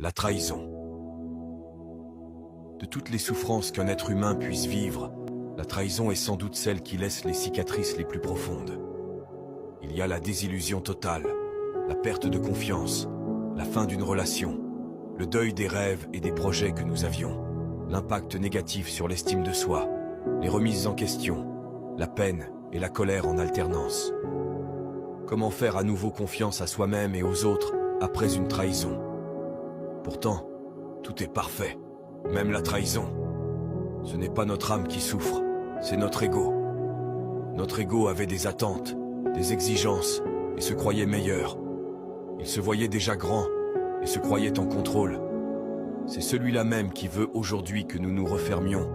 La trahison. De toutes les souffrances qu'un être humain puisse vivre, la trahison est sans doute celle qui laisse les cicatrices les plus profondes. Il y a la désillusion totale, la perte de confiance, la fin d'une relation, le deuil des rêves et des projets que nous avions, l'impact négatif sur l'estime de soi, les remises en question, la peine et la colère en alternance. Comment faire à nouveau confiance à soi-même et aux autres après une trahison? Pourtant, tout est parfait, même la trahison. Ce n'est pas notre âme qui souffre, c'est notre ego. Notre ego avait des attentes, des exigences, et se croyait meilleur. Il se voyait déjà grand, et se croyait en contrôle. C'est celui-là même qui veut aujourd'hui que nous nous refermions,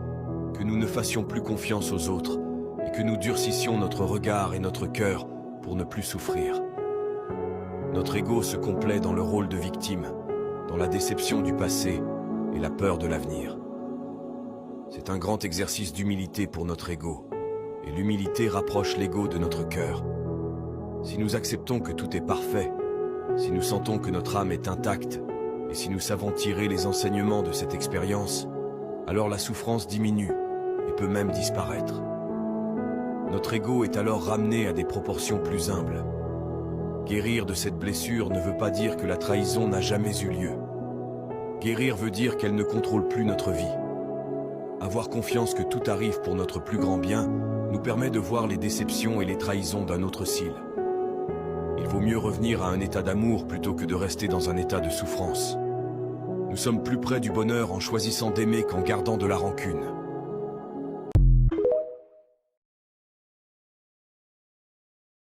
que nous ne fassions plus confiance aux autres, et que nous durcissions notre regard et notre cœur pour ne plus souffrir. Notre ego se complaît dans le rôle de victime, dans la déception du passé et la peur de l'avenir. C'est un grand exercice d'humilité pour notre ego, et l'humilité rapproche l'ego de notre cœur. Si nous acceptons que tout est parfait, si nous sentons que notre âme est intacte, et si nous savons tirer les enseignements de cette expérience, alors la souffrance diminue et peut même disparaître. Notre ego est alors ramené à des proportions plus humbles. Guérir de cette blessure ne veut pas dire que la trahison n'a jamais eu lieu. Guérir veut dire qu'elle ne contrôle plus notre vie. Avoir confiance que tout arrive pour notre plus grand bien nous permet de voir les déceptions et les trahisons d'un autre cil. Il vaut mieux revenir à un état d'amour plutôt que de rester dans un état de souffrance. Nous sommes plus près du bonheur en choisissant d'aimer qu'en gardant de la rancune.